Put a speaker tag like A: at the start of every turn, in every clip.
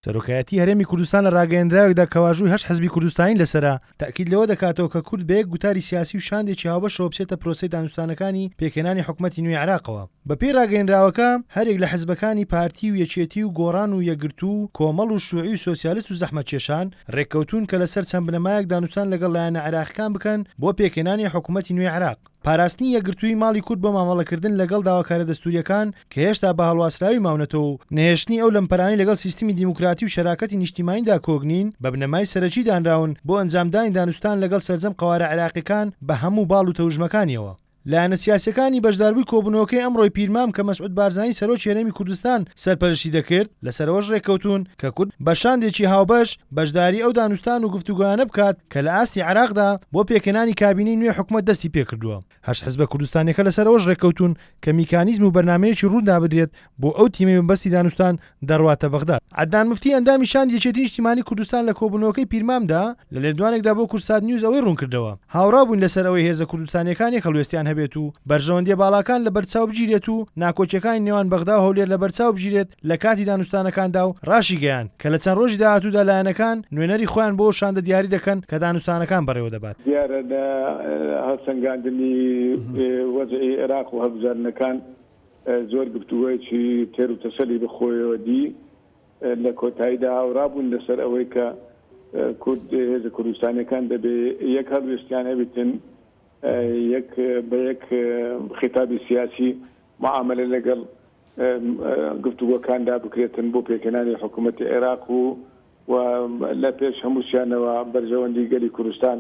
A: سەرۆکایەتی هەرێمی کوردستان لە ڕاگەیەندراوێکدا کەواژووی 8 حزبی کوردستانی لەسەرا تاکید لەوە دەکاتەوە کە کورد بەیەک گوتاری سیاسی و شاندێکی هاوبەشەوە بچێتە پرۆسەی دانوستانەکانی پێکهێنانی حکومەتی نوێی عێراقەوە. بەپێی ڕاگەیەندراوەکە هەرێک لە حزبەکانی پارتی و یەکێتی و گۆڕان و یەکگرتوو کۆمەڵ و شووعی و سۆسیالیست و زەحمەتکێشان ڕێککەوتون کە لەسەر چەند بنەمایەک دانوستان لەگەڵ لایەنە عێراقیەکان بکەن بۆ پێکهێنانی حکومەتی نوێی عێراق. پاراستنی یەکگرتووی ماڵی کورد بۆ مامەڵەکردن لەگەڵ داواکارە دەستوریەکان کە هێشتا بە هەڵواسراوی ماونەتەوە و نەهێشتنی ئەو لەمپەرانی لەگەڵ سیستمی دیموکراتی و شەراکەتی نیشتیمانیدا کۆگنین بە بنەمای سەرەکی دانراون بۆ ئەنجامدانی دانوستان لەگەڵ سەرجەم قەوارە عێراقیەکان بە هەموو باڵ و تەوژمەکانیەوە. لایەنە سیاسیەکانی بەشداربووی کۆبوونەوەکەی ئەمڕۆی پیرمام کە مەسعود بارزانی سەرۆکی هەرێمی کوردستان سەرپەرشتی دەکرد لەسەرەوەش ڕێککەوتون کە کورد بە شاندێکی هاوبەش بەشداری ئەو دانوستان و گفتوگویانە بکات کە لە ئاستی عێراقدا بۆ پێکهێنانی کابینەی نوێ حکومەت دەستی پێکردووە. هەشت حزبە کوردستانیەکە لەسەرەوەش ڕێککەوتون کە میکانیزم و بەرنامەیەکی ڕوودا بدرێت بۆ ئەو تیمەی بەستی دانوستان دەڕواتە بەغداد. عەدنان مفتی ئەندامی شاندی یەکێتی نیشتیمانی کوردستان لە کۆبوونەوەکەی پیرمامدا لە لێدوانێکدا بۆ کورسات نیوز ئەوەی ڕوون کردەوە هاوڕا بوون لەسەر ئەوەی هێزە کوردستانیەکانی هەڵوێستیان هەبێت و بەرژەوەندیە باڵاکان لە بەرچاو بگیرێت و ناکۆچیەکانی نێوان بەغدا و هەولێر لە بەرچاو بگیرێت لە کاتی دانوستانەکاندا و ڕاشی گەیان کە لە چەند ڕۆژی داهاتوودا لایەنەکان نوێنەری خۆیان بۆ شاندە دیاری دەکەن کە دانوستانەکان بەڕێوە دەبات.
B: دیارە لە هەڵسەنگاندنی وەزعی عێراق و هەڵبژاردنەکان زۆر گفتوگویەکی تێر و تەسەلی بخۆیەوە دی لە کۆتاییدا هاوڕابوون لەسەر ئەوەی کە کورد هێزە کوردستانیەکان دەبێ یەک هەڵوێستیان هەبێتن بە یەک خیتابی سیاسی معاملە لەگەڵ گفتوگۆکاندا بکرێتن بۆ پێکهێنانی حکوومەتی عێراق و لە پێش هەمووشیانەوە بەرژەوەندی گەلی کوردستان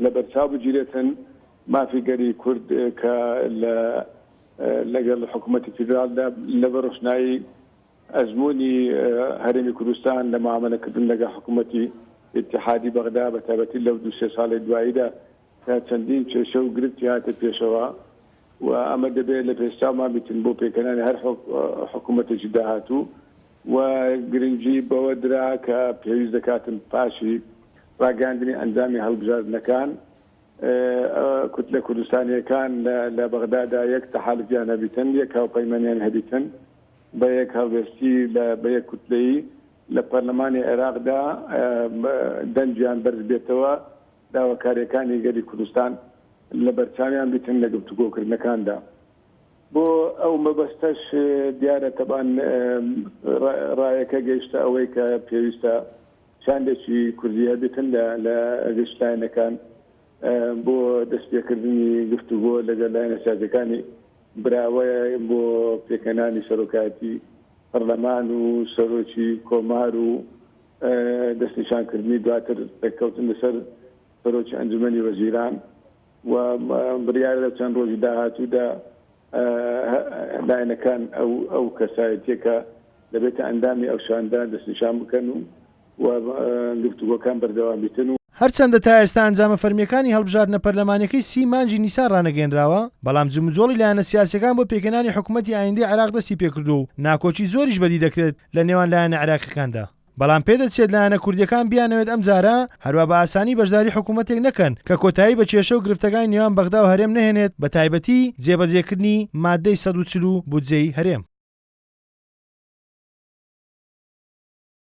B: لە بەرچاو بگیرێتن مافی گەلی کورد کە لەگەڵ حکوومەتی فیدرالدا لە بەڕۆشنایی ئەزمموی هەرێمی کوردستان لە معاملەکردن لەگەڵ حکوومەتی اتحادی بەغدا بە تایبەتی لەو 2-3 ساڵی دواییدا چەندین کێشە و گرفتی هاتە پێشەوە و ئەمە دەبێت لە پێشتامان بیتن بۆ پێکەنانی هەر حکوومەتێکی داهاتوو و گرنگی بەوە درا کە پێویست دەکاتن پاشی ڕاگەاندنی ئەنجامی هەڵبژاردنەکان کوتلە کوردستانیەکان لە بەغدادا یەک تەحالفیان هەبیتن یەک هاوپەیمانیان هەبیتن بە یەک هەڵوێستی بە یەک کوتلەیی لە پەرلەمانی عێراقدا دەنجیان بەرز بێتەوە داواکاریەکانی گەلی کوردستان لە بەرچاویان بیتن لە گفتوگۆکردنەکاندا. بۆ ئەو مەبەستەش دیارە تەبان ڕایەکە گەیشتە ئەوەی کە پێویستە شاندێکی کوردی هەبێتن لە گەشتلاینەکان بۆ دەستپێکردنی گفتوگۆ لەگەڵ لایەنە سیاسیەکانی براوەیە بۆ پێکەنانی سەرۆکایەتی پەرلەمان و سەرۆکی کۆمار و دەستنیشانکردنی دواتر ڕێککەوتن لەسەر سەرۆکی ئەنجومەنی وەزیران و بڕیارە لە چەند ڕۆژی داهاتوودا لایەنەکان ئەو کەسایەتیەکە دەبێتە ئەندامی ئەو شاندا دەستنیشان بکەن و گفتوگۆکان بەردەوام بیتن.
A: هەرچەندە تا ئێستا ئەنجامە فەرمیەکانی هەڵبژاردنە پەرلەمانیەکەی 30 مانگی نیسان ڕانەگەێنراوە بەڵام جموجۆڵی لایەنە سیاسیەکان بۆ پێکهێنانی حکوومەتی ئایندەی عێراق دەستی پێکردو و ناکۆچی زۆریش بەدی دەکرێت لە نێوان لایەنە عێراقیەکاندا. بەڵام پێدەچێت لایەنە کوردیەکان بیانەوێت ئەم جارە هەروە بە ئاسانی بەشداری حکوومەتێک نەکەن کە کۆتایی بە کێشە و گرفتەکانی نێوان بەغدا و هەرێم نەهێنێت بە تایبەتی جێبەجێکردنی مادەی 140 بودجەی هەرێم.